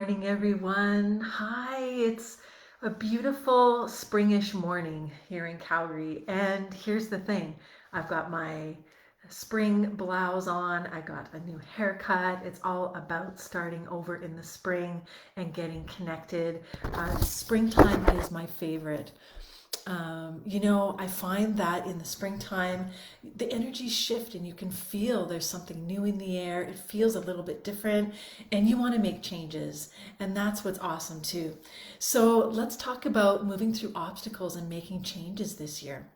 Morning, everyone. Hi, it's a beautiful springish morning here in Calgary. And here's the thing, I've got my spring blouse on, I got a new haircut. It's all about starting over in the spring and getting connected. Springtime is my favorite. I find that in the springtime, the energies shift and you can feel there's something new in the air. It feels a little bit different and you want to make changes. And that's what's awesome too. So let's talk about moving through obstacles and making changes this year.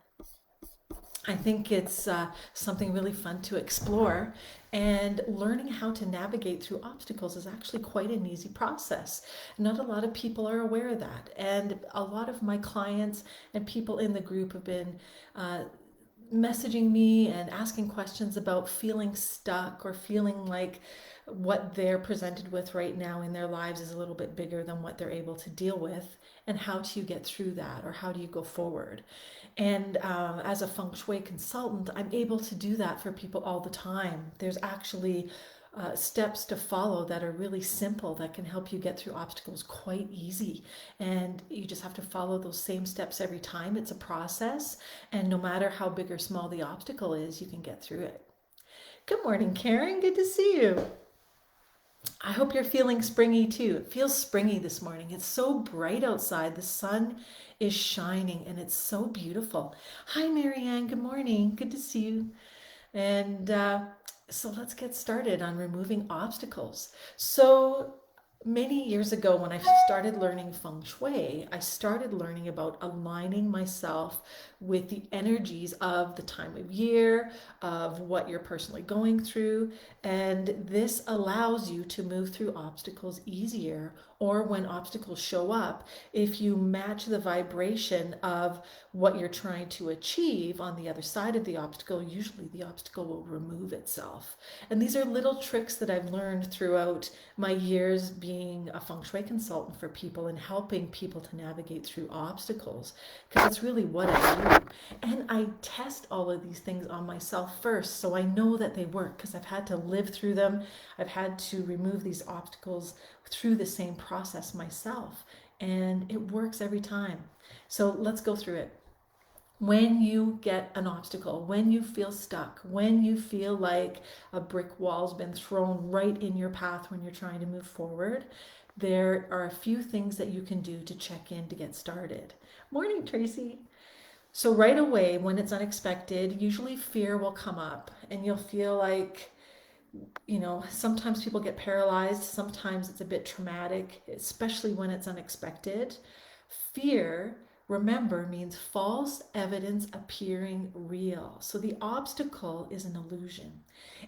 I think it's something really fun to explore, and learning how to navigate through obstacles is actually quite an easy process. Not a lot of people are aware of that, and a lot of my clients and people in the group have been messaging me and asking questions about feeling stuck or feeling like what they're presented with right now in their lives is a little bit bigger than what they're able to deal with, and how do you get through that, or how do you go forward. And as a feng shui consultant, I'm able to do that for people all the time. There's actually steps to follow that are really simple that can help you get through obstacles quite easy. And you just have to follow those same steps every time. It's a process. And no matter how big or small the obstacle is, you can get through it. Good morning, Karen. Good to see you. I hope you're feeling springy too. It feels springy this morning. It's so bright outside. The sun is shining and it's so beautiful. Hi, Marianne. Good morning. Good to see you. And so let's get started on removing obstacles. So many years ago, when I started learning feng shui, I started learning about aligning myself with the energies of the time of year, of what you're personally going through. And this allows you to move through obstacles easier, or when obstacles show up, if you match the vibration of what you're trying to achieve on the other side of the obstacle, usually the obstacle will remove itself. And these are little tricks that I've learned throughout my years being a feng shui consultant for people and helping people to navigate through obstacles, because that's really what I do. And I test all of these things on myself first, so I know that they work, because I've had to live through them. I've had to remove these obstacles through the same process myself, and it works every time. So let's go through it. When you get an obstacle, when you feel stuck, when you feel like a brick wall's been thrown right in your path when you're trying to move forward, there are a few things that you can do to check in to get started. Morning, Tracy. So right away, when it's unexpected, usually fear will come up and you'll feel like, sometimes people get paralyzed, sometimes it's a bit traumatic, especially when it's unexpected. Fear, remember, means false evidence appearing real. So the obstacle is an illusion.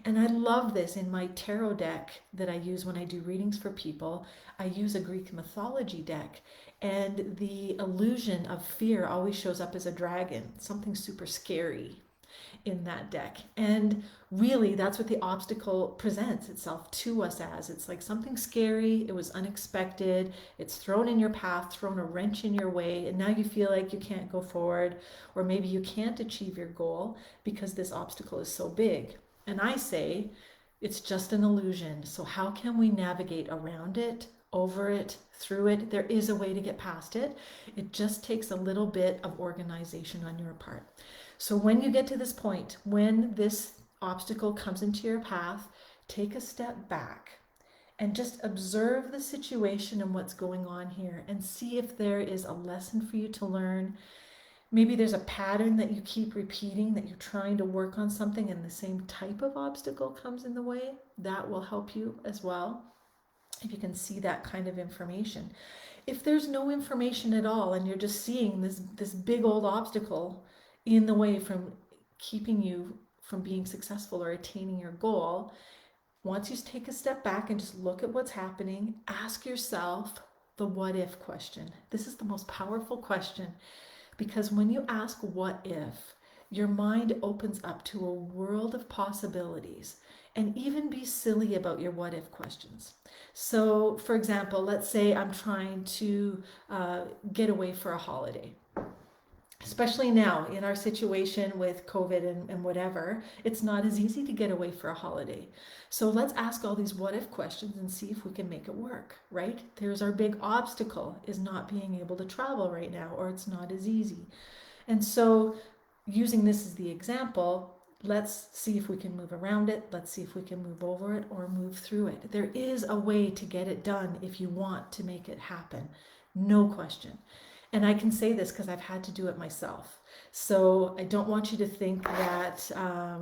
And I love this in my tarot deck that I use when I do readings for people. I use a Greek mythology deck, and the illusion of fear always shows up as a dragon, something super scary in that deck. And really, that's what the obstacle presents itself to us as. It's like something scary, it was unexpected, it's thrown in your path, thrown a wrench in your way, and now you feel like you can't go forward, or maybe you can't achieve your goal because this obstacle is so big. And I say, it's just an illusion. So how can we navigate around it, over it, through it? There is a way to get past it. It just takes a little bit of organization on your part. So when you get to this point, when this obstacle comes into your path, take a step back and just observe the situation and what's going on here, and see if there is a lesson for you to learn. Maybe there's a pattern that you keep repeating, that you're trying to work on something and the same type of obstacle comes in the way. That will help you as well, if you can see that kind of information. If there's no information at all and you're just seeing this big old obstacle in the way from keeping you from being successful or attaining your goal, once you take a step back and just look at what's happening, ask yourself the what if question. This is the most powerful question, because when you ask what if, your mind opens up to a world of possibilities. And even be silly about your what if questions. So for example, let's say I'm trying to get away for a holiday. especially now in our situation with COVID and whatever, it's not as easy to get away for a holiday. So let's ask all these what if questions and see if we can make it work, right? There's our big obstacle is not being able to travel right now, or it's not as easy. And so using this as the example, let's see if we can move around it. Let's see if we can move over it or move through it. There is a way to get it done if you want to make it happen. No question. And I can say this because I've had to do it myself. So I don't want you to think that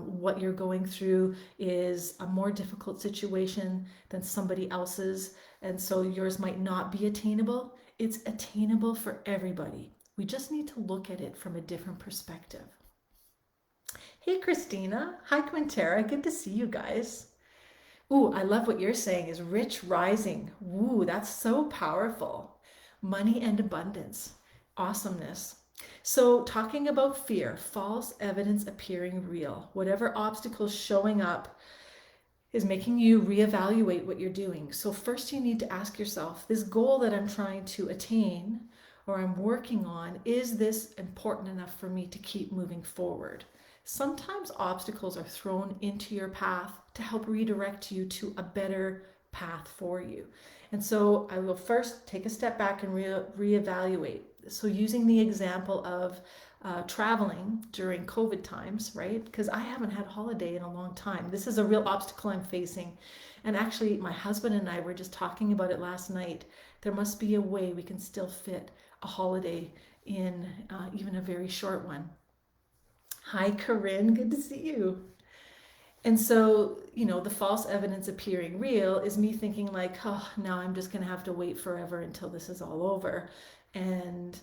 what you're going through is a more difficult situation than somebody else's, and so yours might not be attainable. It's attainable for everybody. We just need to look at it from a different perspective. Hey, Christina. Hi, Quintera. Good to see you guys. Ooh, I love what you're saying is rich rising. Ooh, that's so powerful. Money and abundance. Awesomeness. So talking about fear, false evidence appearing real. Whatever obstacles showing up is making you reevaluate what you're doing. So first you need to ask yourself, this goal that I'm trying to attain or I'm working on, is this important enough for me to keep moving forward? Sometimes obstacles are thrown into your path to help redirect you to a better path for you. And so I will first take a step back and reevaluate. So using the example of traveling during COVID times, right? Because I haven't had a holiday in a long time. This is a real obstacle I'm facing. And actually, my husband and I were just talking about it last night. There must be a way we can still fit a holiday in, even a very short one. Hi, Corinne. Good to see you. And so, the false evidence appearing real is me thinking like, oh, now I'm just going to have to wait forever until this is all over and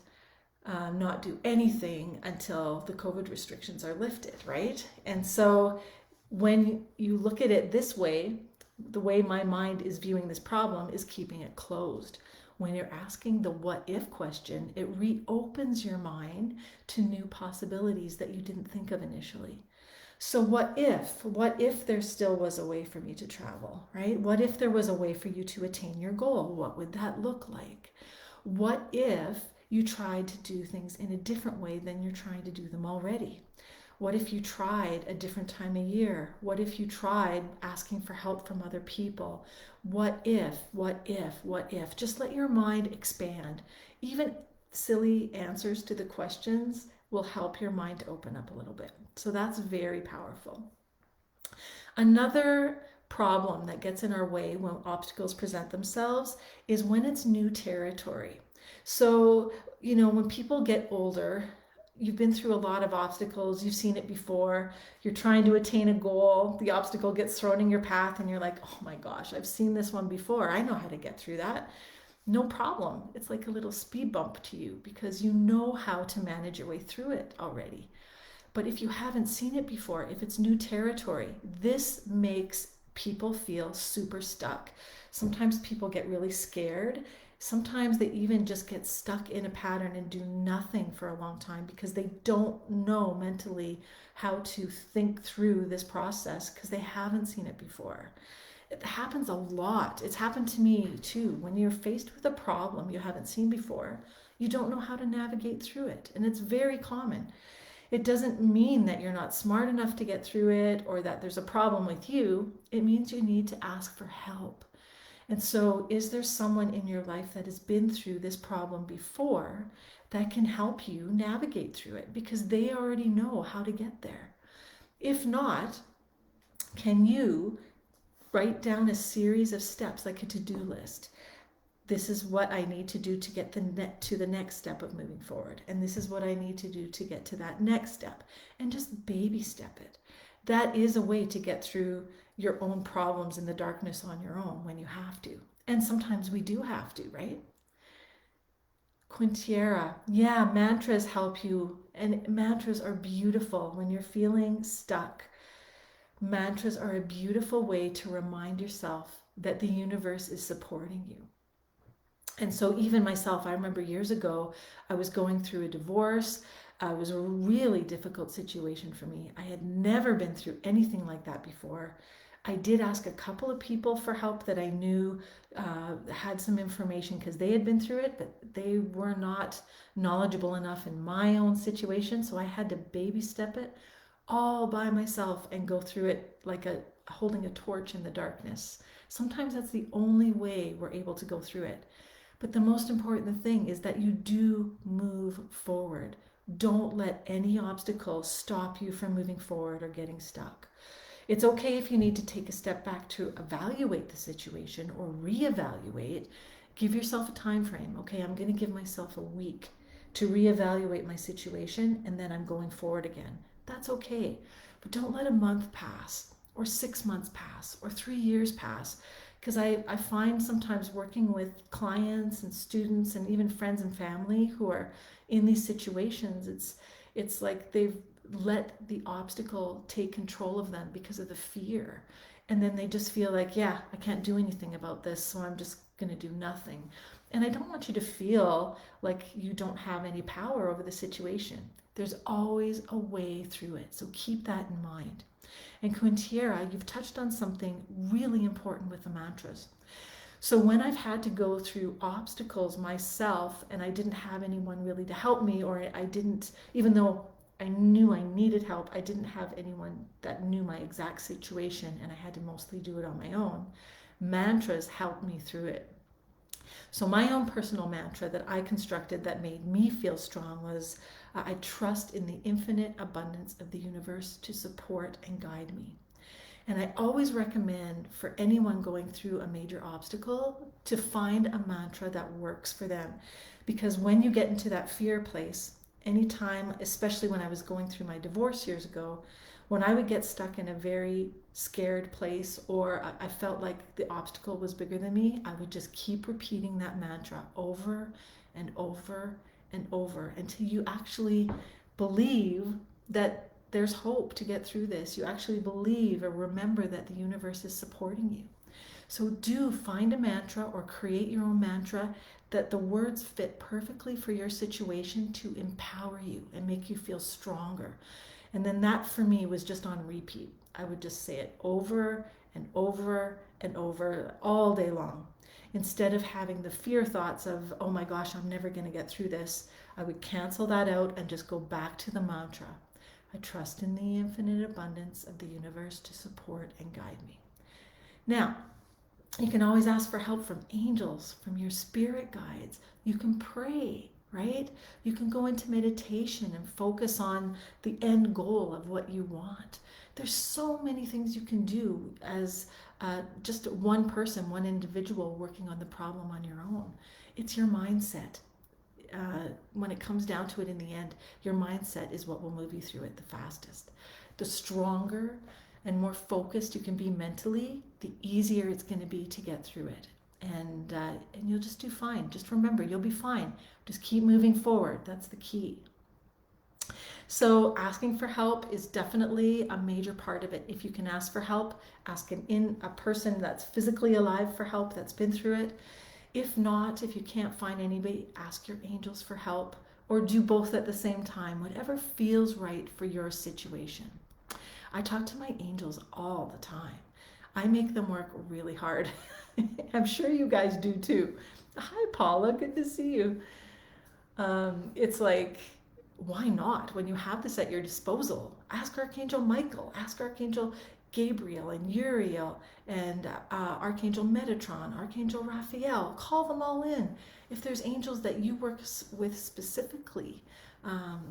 not do anything until the COVID restrictions are lifted, right? And so when you look at it this way, the way my mind is viewing this problem is keeping it closed. When you're asking the what if question, it reopens your mind to new possibilities that you didn't think of initially. So what if there still was a way for me to travel, right? What if there was a way for you to attain your goal? What would that look like? What if you tried to do things in a different way than you're trying to do them already? What if you tried a different time of year? What if you tried asking for help from other people? What if? Just let your mind expand. Even silly answers to the questions will help your mind to open up a little bit. So that's very powerful. Another problem that gets in our way when obstacles present themselves is when it's new territory. So, when people get older, you've been through a lot of obstacles, you've seen it before, you're trying to attain a goal, the obstacle gets thrown in your path and you're like, oh my gosh, I've seen this one before, I know how to get through that. No problem. It's like a little speed bump to you because you know how to manage your way through it already. But if you haven't seen it before, if it's new territory, this makes people feel super stuck. Sometimes people get really scared. Sometimes they even just get stuck in a pattern and do nothing for a long time because they don't know mentally how to think through this process because they haven't seen it before. It happens a lot. It's happened to me too. When you're faced with a problem you haven't seen before, you don't know how to navigate through it. And it's very common. It doesn't mean that you're not smart enough to get through it or that there's a problem with you. It means you need to ask for help. And so, is there someone in your life that has been through this problem before that can help you navigate through it because they already know how to get there? If not, can you write down a series of steps like a to-do list? This is what I need to do to get to the next step of moving forward. And this is what I need to do to get to that next step. And just baby step it. That is a way to get through your own problems in the darkness on your own when you have to. And sometimes we do have to, right? Quintiera, yeah, mantras help you. And mantras are beautiful when you're feeling stuck. Mantras are a beautiful way to remind yourself that the universe is supporting you. And so even myself, I remember years ago, I was going through a divorce. It was a really difficult situation for me. I had never been through anything like that before. I did ask a couple of people for help that I knew had some information because they had been through it, but they were not knowledgeable enough in my own situation. So I had to baby step it all by myself and go through it like holding a torch in the darkness. Sometimes that's the only way we're able to go through it. But the most important thing is that you do move forward. Don't let any obstacle stop you from moving forward or getting stuck. It's okay if you need to take a step back to evaluate the situation or reevaluate. Give yourself a time frame. Okay, I'm going to give myself a week to reevaluate my situation, and then I'm going forward again. That's okay. But don't let a month pass or 6 months pass or 3 years pass, because I find sometimes working with clients and students and even friends and family who are in these situations, it's like they've let the obstacle take control of them because of the fear. And then they just feel like, yeah, I can't do anything about this, so I'm just going to do nothing. And I don't want you to feel like you don't have any power over the situation. There's always a way through it. So keep that in mind. And Quintiera, you've touched on something really important with the mantras. So when I've had to go through obstacles myself and I didn't have anyone really to help me, or I didn't, even though I knew I needed help, I didn't have anyone that knew my exact situation, and I had to mostly do it on my own. Mantras helped me through it. So my own personal mantra that I constructed that made me feel strong was, I trust in the infinite abundance of the universe to support and guide me. And I always recommend for anyone going through a major obstacle to find a mantra that works for them. Because when you get into that fear place, anytime, especially when I was going through my divorce years ago, when I would get stuck in a very scared place, or I felt like the obstacle was bigger than me, I would just keep repeating that mantra over and over and over until you actually believe that there's hope to get through this. You actually believe or remember that the universe is supporting you. So do find a mantra or create your own mantra that the words fit perfectly for your situation to empower you and make you feel stronger. And then that for me was just on repeat. I would just say it over and over and over all day long. Instead of having the fear thoughts of, oh my gosh, I'm never going to get through this, I would cancel that out and just go back to the mantra. I trust in the infinite abundance of the universe to support and guide me. Now, you can always ask for help from angels, from your spirit guides. You can pray, right? You can go into meditation and focus on the end goal of what you want. There's so many things you can do as just one person, one individual working on the problem on your own. It's your mindset. When it comes down to it in the end, your mindset is what will move you through it the fastest. The stronger and more focused you can be mentally, the easier it's going to be to get through it. And you'll just do fine. Just remember, you'll be fine. Just keep moving forward. That's the key. So asking for help is definitely a major part of it. If you can ask for help, ask a person that's physically alive for help, that's been through it. If not, if you can't find anybody, ask your angels for help, or do both at the same time, whatever feels right for your situation. I talk to my angels all the time. I make them work really hard. I'm sure you guys do too. Hi, Paula, good to see you. It's like, why not? When you have this at your disposal, ask Archangel Michael, ask Archangel Gabriel and Uriel and Archangel Metatron, Archangel Raphael. Call them all in. If there's angels that you work with specifically,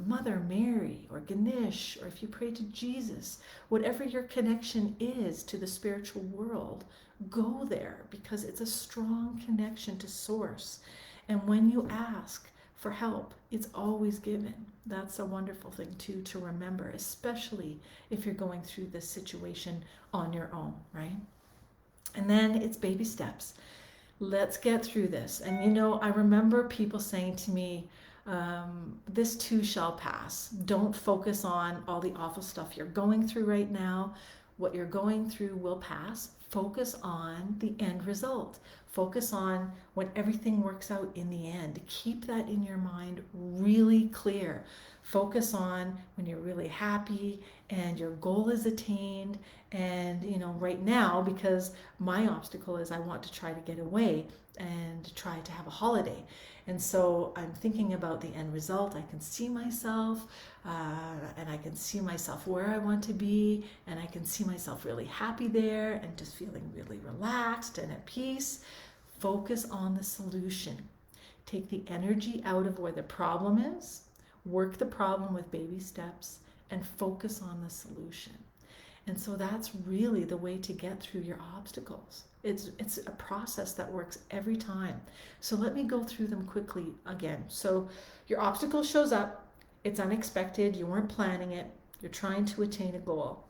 Mother Mary or Ganesh, or if you pray to Jesus, whatever your connection is to the spiritual world, go there, because it's a strong connection to Source. And when you ask for help, it's always given. That's a wonderful thing too to remember, especially if you're going through this situation on your own, right? And then it's baby steps. Let's get through this. And you know, I remember people saying to me, this too shall pass. Don't focus on all the awful stuff you're going through right now. What you're going through will pass. Focus on the end result. Focus on when everything works out in the end. Keep that in your mind really clear. Focus on when you're really happy and your goal is attained. And, right now, because my obstacle is I want to try to get away and try to have a holiday. And so I'm thinking about the end result. I can see myself, and I can see myself where I want to be, and I can see myself really happy there and just feeling really relaxed and at peace. Focus on the solution. Take the energy out of where the problem is, work the problem with baby steps, and focus on the solution. And so that's really the way to get through your obstacles. It's a process that works every time. So let me go through them quickly again. So your obstacle shows up, it's unexpected, you weren't planning it, you're trying to attain a goal.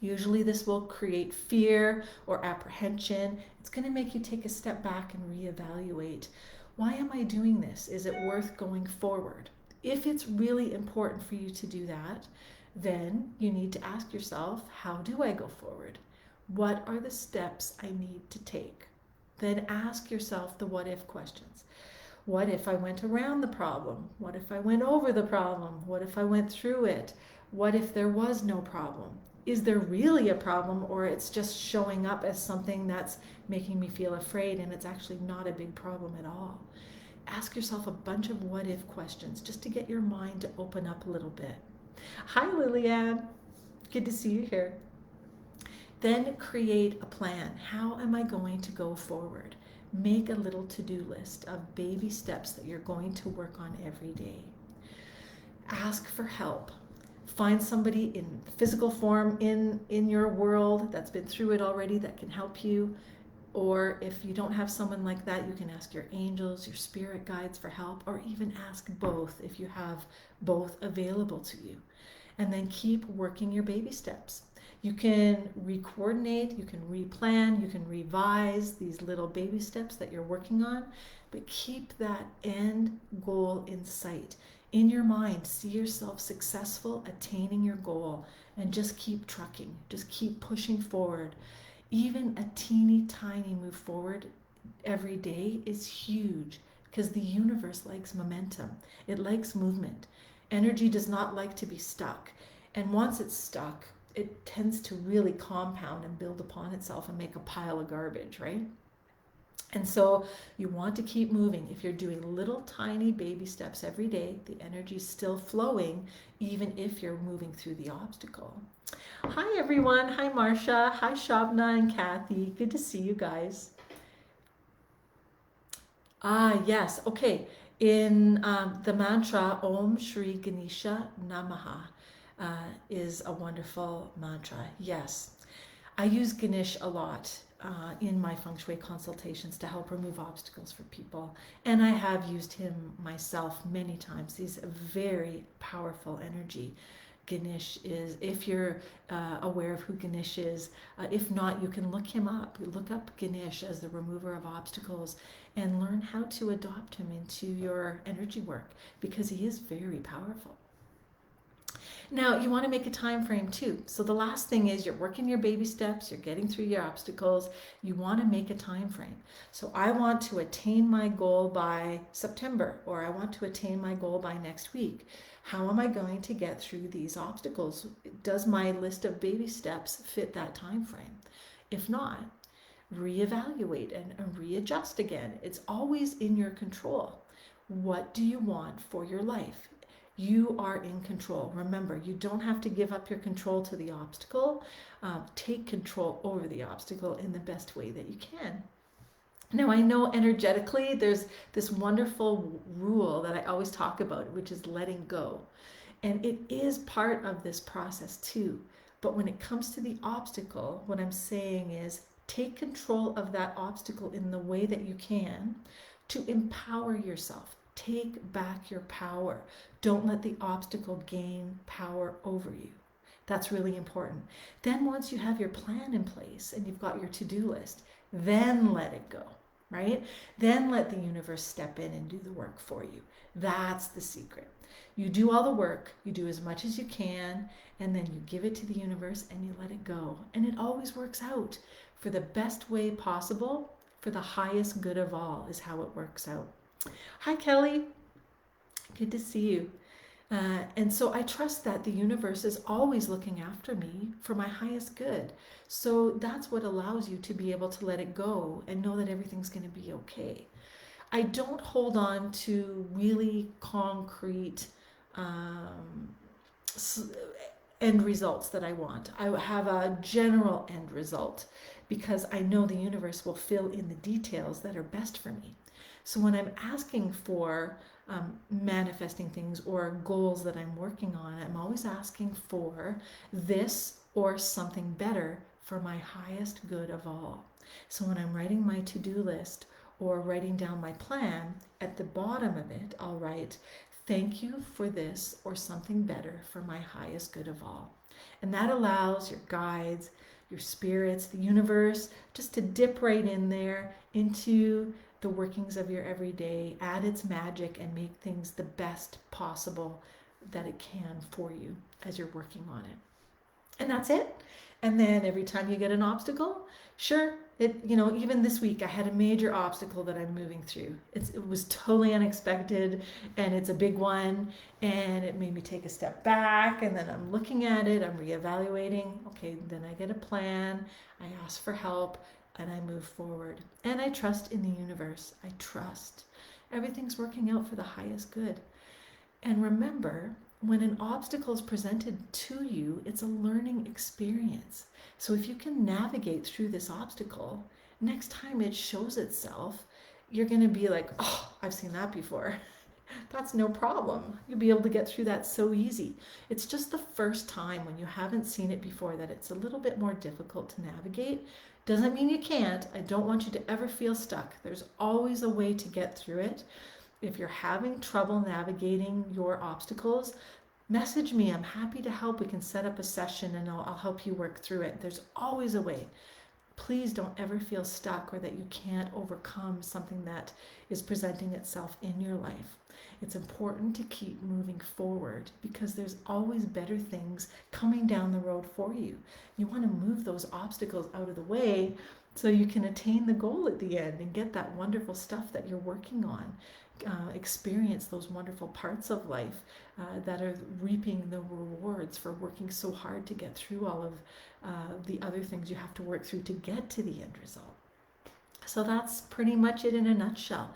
Usually this will create fear or apprehension. It's going to make you take a step back and reevaluate. Why am I doing this? Is it worth going forward? If it's really important for you to do that, then you need to ask yourself, how do I go forward? What are the steps I need to take? Then ask yourself the what if questions. What if I went around the problem? What if I went over the problem? What if I went through it? What if there was no problem? Is there really a problem, or it's just showing up as something that's making me feel afraid and it's actually not a big problem at all? Ask yourself a bunch of what if questions just to get your mind to open up a little bit. Hi, Lillian. Good to see you here. Then create a plan. How am I going to go forward? Make a little to-do list of baby steps that you're going to work on every day. Ask for help. Find somebody in physical form in your world that's been through it already that can help you. Or if you don't have someone like that, you can ask your angels, your spirit guides for help, or even ask both if you have both available to you. And then keep working your baby steps. You can re-coordinate, you can replan, you can revise these little baby steps that you're working on, but keep that end goal in sight. In your mind, see yourself successful attaining your goal, and just keep trucking, just keep pushing forward. Even a teeny tiny move forward every day is huge, because the universe likes momentum. It likes movement. Energy does not like to be stuck. And once it's stuck, it tends to really compound and build upon itself and make a pile of garbage, right? And so you want to keep moving. If you're doing little tiny baby steps every day, the energy is still flowing, even if you're moving through the obstacle. Hi, everyone. Hi, Marsha. Hi, Shabna and Kathy. Good to see you guys. Yes. Okay. In the mantra, Om Shri Ganesha Namaha is a wonderful mantra. Yes. I use Ganesh a lot in my feng shui consultations to help remove obstacles for people. And I have used him myself many times. He's a very powerful energy. Ganesh is, if you're aware of who Ganesh is, if not, you can look him up. Look up Ganesh as the remover of obstacles and learn how to adopt him into your energy work, because he is very powerful. Now, you want to make a time frame too. So the last thing is you're working your baby steps, you're getting through your obstacles, you want to make a time frame. So I want to attain my goal by September, or I want to attain my goal by next week. How am I going to get through these obstacles? Does my list of baby steps fit that time frame? If not, reevaluate and readjust again. It's always in your control. What do you want for your life? You are in control. Remember, you don't have to give up your control to the obstacle. Take control over the obstacle in the best way that you can. Now, I know energetically there's this wonderful rule that I always talk about, which is letting go. And it is part of this process too. But when it comes to the obstacle, what I'm saying is take control of that obstacle in the way that you can to empower yourself. Take back your power. Don't let the obstacle gain power over you. That's really important. Then once you have your plan in place and you've got your to-do list, then let it go, right? Then let the universe step in and do the work for you. That's the secret. You do all the work, you do as much as you can, and then you give it to the universe and you let it go. And it always works out for the best way possible for the highest good of all is how it works out. Hi, Kelly. Good to see you. And so I trust that the universe is always looking after me for my highest good. So that's what allows you to be able to let it go and know that everything's going to be okay. I don't hold on to really concrete um, end results that I want. I have a general end result because I know the universe will fill in the details that are best for me. So when I'm asking for manifesting things or goals that I'm working on, I'm always asking for this or something better for my highest good of all. So when I'm writing my to-do list or writing down my plan, at the bottom of it, I'll write, thank you for this or something better for my highest good of all. And that allows your guides, your spirits, the universe, just to dip right in there into the workings of your everyday, add its magic, and make things the best possible that it can for you as you're working on it. And that's it. And then every time you get an obstacle, sure, even this week I had a major obstacle that I'm moving through. It was totally unexpected and it's a big one, and it made me take a step back, and then I'm looking at it, I'm reevaluating. Okay, then I get a plan, I ask for help, and I move forward. And I trust in the universe. I trust everything's working out for the highest good. And remember, when an obstacle is presented to you, it's a learning experience. So if you can navigate through this obstacle, next time it shows itself, you're going to be like, oh, I've seen that before. That's no problem. You'll be able to get through that so easy. It's just the first time when you haven't seen it before that it's a little bit more difficult to navigate. Doesn't mean you can't. I don't want you to ever feel stuck. There's always a way to get through it. If you're having trouble navigating your obstacles, message me. I'm happy to help. We can set up a session and I'll help you work through it. There's always a way. Please don't ever feel stuck or that you can't overcome something that is presenting itself in your life. It's important to keep moving forward because there's always better things coming down the road for you. You want to move those obstacles out of the way so you can attain the goal at the end and get that wonderful stuff that you're working on. Experience those wonderful parts of life that are reaping the rewards for working so hard to get through all of the other things you have to work through to get to the end result. So that's pretty much it in a nutshell.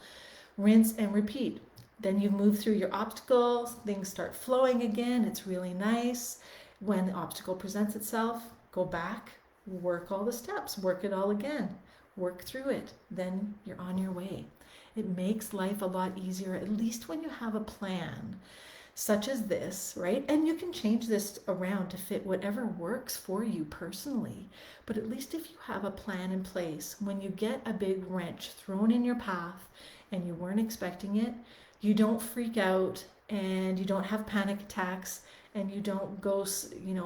Rinse and repeat. Then you move through your obstacles, things start flowing again. It's really nice. When the obstacle presents itself, go back, work all the steps, work it all again, work through it. Then you're on your way. It makes life a lot easier, at least when you have a plan such as this, right? And you can change this around to fit whatever works for you personally. But at least if you have a plan in place, when you get a big wrench thrown in your path and you weren't expecting it, you don't freak out and you don't have panic attacks and you don't go,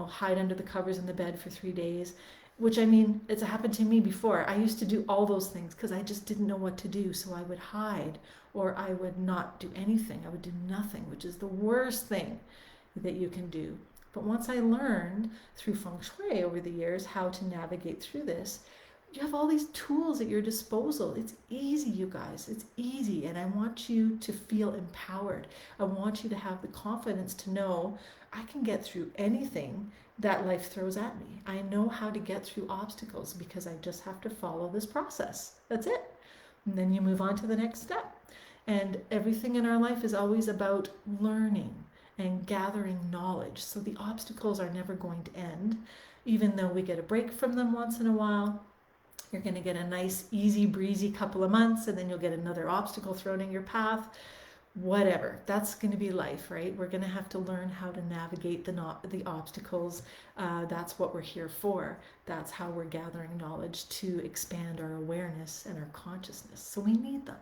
hide under the covers in the bed for 3 days. Which, I mean, it's happened to me before. I used to do all those things because I just didn't know what to do. So I would hide or I would not do anything. I would do nothing, which is the worst thing that you can do. But once I learned through feng shui over the years how to navigate through this, you have all these tools at your disposal. It's easy, you guys. It's easy. And I want you to feel empowered. I want you to have the confidence to know I can get through anything that life throws at me. I know how to get through obstacles because I just have to follow this process. That's it. And then you move on to the next step. And everything in our life is always about learning and gathering knowledge. So the obstacles are never going to end. Even though we get a break from them once in a while, you're going to get a nice, easy breezy couple of months, and then you'll get another obstacle thrown in your path. Whatever, that's going to be life, right? We're going to have to learn how to navigate the obstacles. That's what we're here for. That's how we're gathering knowledge to expand our awareness and our consciousness. So we need them.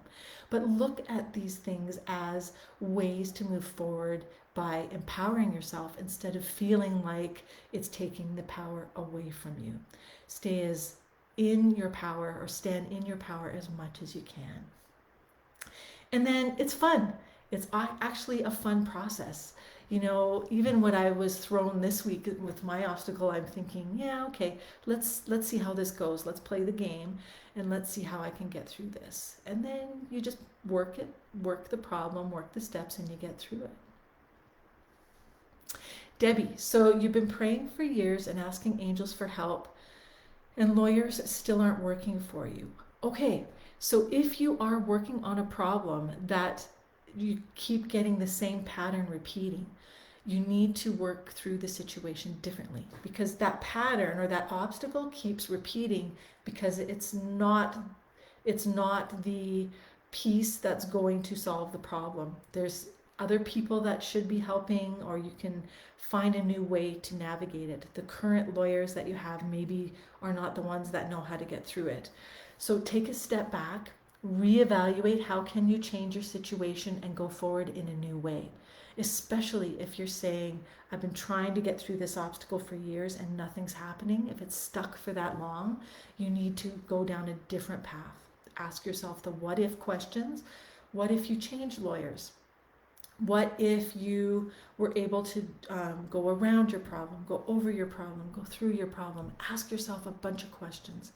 But look at these things as ways to move forward by empowering yourself instead of feeling like it's taking the power away from you. Stay as in your power, or stand in your power as much as you can. And then it's fun. It's actually a fun process. Even when I was thrown this week with my obstacle, I'm thinking, yeah, okay, let's see how this goes. Let's play the game and let's see how I can get through this. And then you just work it, work the problem, work the steps, and you get through it. Debbie, so you've been praying for years and asking angels for help, and lawyers still aren't working for you. Okay, so if you are working on a problem that you keep getting the same pattern repeating, you need to work through the situation differently, because that pattern or that obstacle keeps repeating because it's not the piece that's going to solve the problem. There's other people that should be helping, or you can find a new way to navigate it. The current lawyers that you have maybe are not the ones that know how to get through it. So take a step back, reevaluate how can you change your situation and go forward in a new way. Especially if you're saying, I've been trying to get through this obstacle for years and nothing's happening. If it's stuck for that long, you need to go down a different path. Ask yourself the what if questions. What if you change lawyers? What if you were able to go around your problem, go over your problem, go through your problem? Ask yourself a bunch of questions.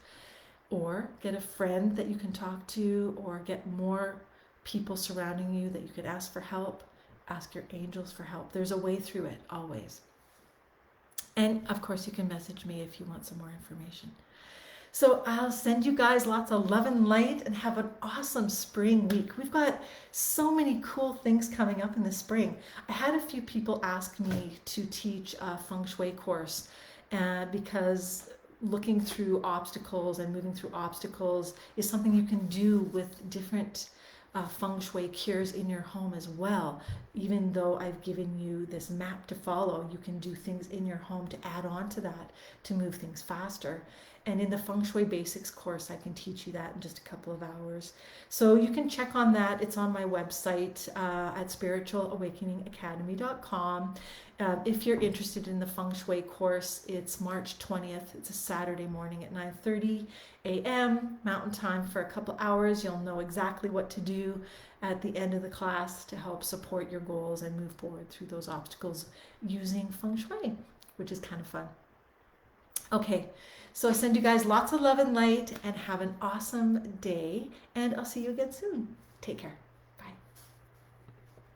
Or get a friend that you can talk to, or get more people surrounding you that you could ask for help. Ask your angels for help. There's a way through it, always. And of course, you can message me if you want some more information. So I'll send you guys lots of love and light, and have an awesome spring week. We've got so many cool things coming up in the spring. I had a few people ask me to teach a feng shui course because looking through obstacles and moving through obstacles is something you can do with different feng shui cures in your home as well. Even though I've given you this map to follow, you can do things in your home to add on to that to move things faster. And in the Feng Shui Basics course, I can teach you that in just a couple of hours. So you can check on that. It's on my website at spiritualawakeningacademy.com. If you're interested in the Feng Shui course, it's March 20th. It's a Saturday morning at 9:30 a.m. Mountain Time for a couple hours. You'll know exactly what to do at the end of the class to help support your goals and move forward through those obstacles using Feng Shui, which is kind of fun. Okay, so I send you guys lots of love and light, and have an awesome day, and I'll see you again soon. Take care.